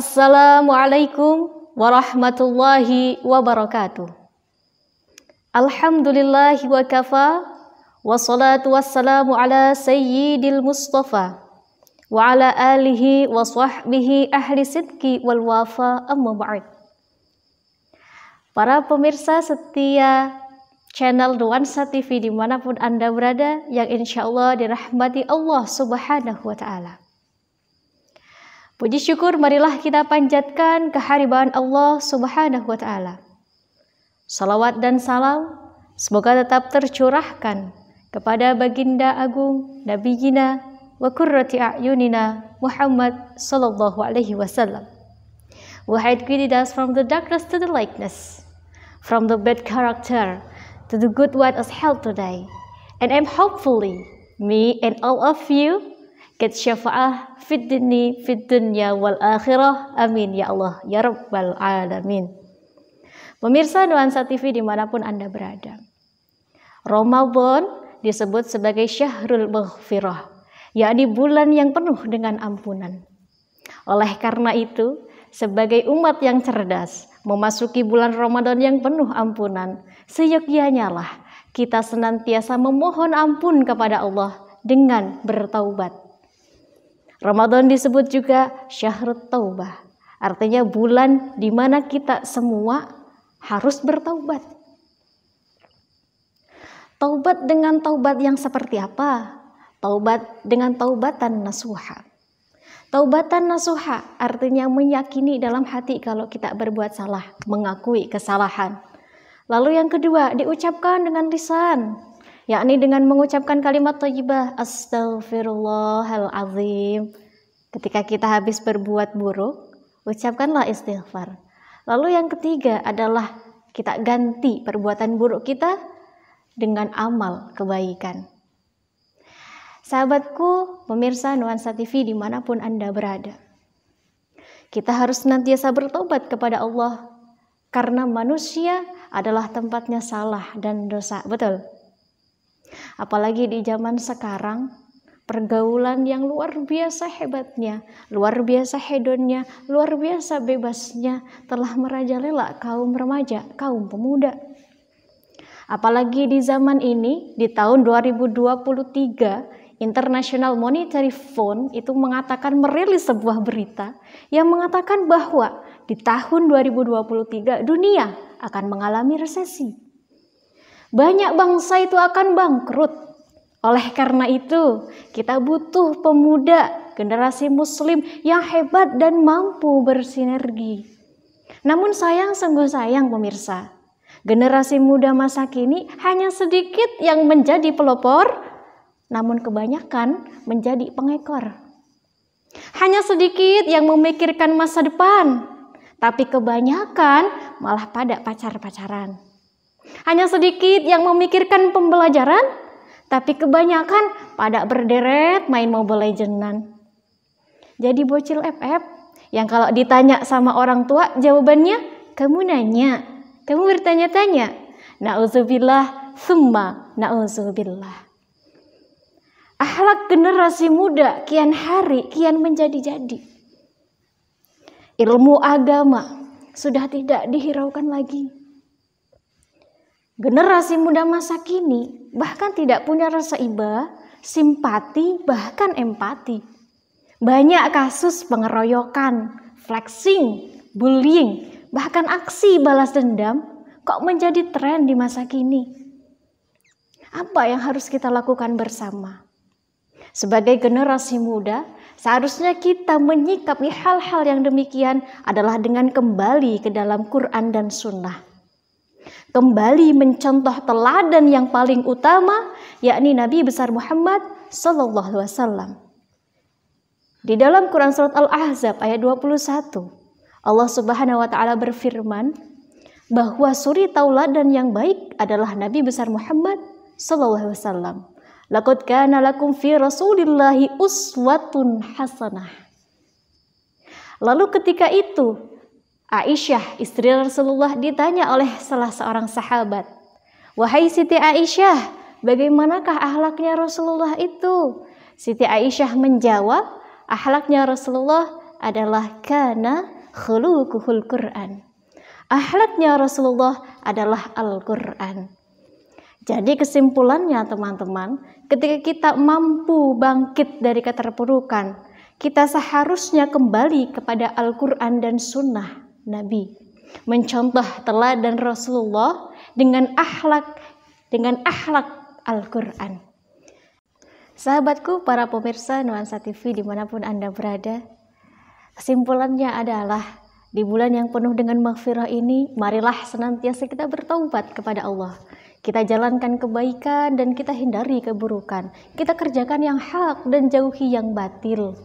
Assalamualaikum warahmatullahi wabarakatuh. Alhamdulillahi wa kafa, wassalatu wassalamu ala sayyidil mustafa wa ala alihi wa sahbihi ahli sidki wal wafa, amma ba'd. Para pemirsa setia channel Nuansa TV dimanapun Anda berada, yang insya Allah dirahmati Allah Subhanahu wa Ta'ala. Puji syukur marilah kita panjatkan kehadiran Allah Subhanahu wa Ta'ala. Salawat dan salam semoga tetap tercurahkan kepada baginda agung Nabiyina wa qurrati a'yunina Muhammad sallallahu alaihi wasallam, who had guided us from the darkness to the lightness, from the bad character to the good one as held today. And I'm hopefully me and all of you get syafa'ah fid dunya wal akhirah. Amin ya Allah ya rabbal alamin. Pemirsa Nuansa TV dimanapun Anda berada, Ramadan disebut sebagai syahrul maghfirah, yakni bulan yang penuh dengan ampunan. Oleh karena itu, sebagai umat yang cerdas memasuki bulan Ramadan yang penuh ampunan, seyogyanya lah kita senantiasa memohon ampun kepada Allah dengan bertaubat. Ramadan disebut juga syahrut taubah, artinya bulan di mana kita semua harus bertaubat. Taubat dengan taubat yang seperti apa? Taubat dengan taubatan nasuha. Taubatan nasuha artinya meyakini dalam hati kalau kita berbuat salah, mengakui kesalahan. Lalu yang kedua, diucapkan dengan lisan, yakni dengan mengucapkan kalimat thayyibah, astaghfirullahalazim. Ketika kita habis berbuat buruk, ucapkanlah istighfar. Lalu yang ketiga adalah kita ganti perbuatan buruk kita dengan amal kebaikan. Sahabatku, pemirsa Nuansa TV dimanapun Anda berada, kita harus senantiasa bertobat kepada Allah, karena manusia adalah tempatnya salah dan dosa, betul? Apalagi di zaman sekarang, pergaulan yang luar biasa hebatnya, luar biasa hedonnya, luar biasa bebasnya telah merajalela kaum remaja, kaum pemuda. Apalagi di zaman ini, di tahun 2023, International Monetary Fund itu merilis sebuah berita yang mengatakan bahwa di tahun 2023 dunia akan mengalami resesi. Banyak bangsa itu akan bangkrut. Oleh karena itu, kita butuh pemuda, generasi muslim yang hebat dan mampu bersinergi. Namun sungguh sayang pemirsa, generasi muda masa kini hanya sedikit yang menjadi pelopor, namun kebanyakan menjadi pengekor. Hanya sedikit yang memikirkan masa depan, tapi kebanyakan malah pada pacar-pacaran. Hanya sedikit yang memikirkan pembelajaran, tapi kebanyakan pada berderet main Mobile Legends. Jadi bocil FF yang kalau ditanya sama orang tua jawabannya, kamu nanya, kamu bertanya-tanya. Na'udzubillah, summa na'udzubillah. Akhlak generasi muda kian hari kian menjadi-jadi. Ilmu agama sudah tidak dihiraukan lagi. Generasi muda masa kini bahkan tidak punya rasa iba, simpati, bahkan empati. Banyak kasus pengeroyokan, flexing, bullying, bahkan aksi balas dendam kok menjadi tren di masa kini. Apa yang harus kita lakukan bersama? Sebagai generasi muda, seharusnya kita menyikapi hal-hal yang demikian adalah dengan kembali ke dalam Quran dan Sunnah. Kembali mencontoh teladan yang paling utama, yakni Nabi besar Muhammad sallallahu alaihi wasallam. Di dalam Quran surat Al-Ahzab ayat 21, Allah Subhanahu wa taala berfirman bahwa suri tauladan yang baik adalah Nabi besar Muhammad sallallahu alaihi wasallam. Laqad kana lakum fi Rasulillahi uswatun hasanah. Lalu ketika itu Aisyah, istri Rasulullah, ditanya oleh salah seorang sahabat, "Wahai Siti Aisyah, bagaimanakah akhlaknya Rasulullah itu?" Siti Aisyah menjawab, akhlaknya Rasulullah adalah kana khuluquhul Quran. Akhlaknya Rasulullah adalah Al-Quran. Jadi kesimpulannya teman-teman, ketika kita mampu bangkit dari keterpurukan, kita seharusnya kembali kepada Al-Quran dan Sunnah Nabi. Mencontoh teladan Rasulullah dengan akhlak Al-Quran. Sahabatku, para pemirsa Nuansa TV dimanapun Anda berada, kesimpulannya adalah di bulan yang penuh dengan maghfirah ini, marilah senantiasa kita bertaubat kepada Allah. Kita jalankan kebaikan dan kita hindari keburukan. Kita kerjakan yang hak dan jauhi yang batil.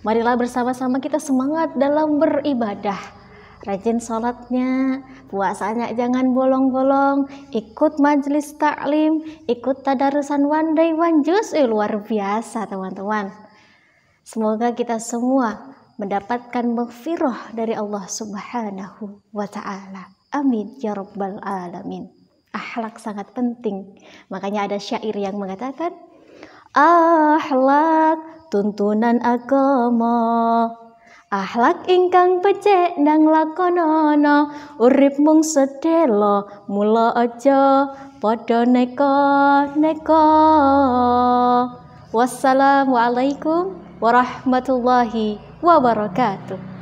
Marilah bersama-sama kita semangat dalam beribadah. Rajin sholatnya, puasanya jangan bolong-bolong, ikut majelis taklim, ikut tadarusan one day one juz, luar biasa teman-teman. Semoga kita semua mendapatkan maghfirah dari Allah Subhanahu wa Ta'ala. Amin ya rabbal alamin. Akhlak sangat penting. Makanya ada syair yang mengatakan, akhlak tuntunan agama, akhlak ingkang becik nang lakonono, urip mung sedelo mula aja padha neko-neko. Wassalamualaikum warahmatullahi wabarakatuh.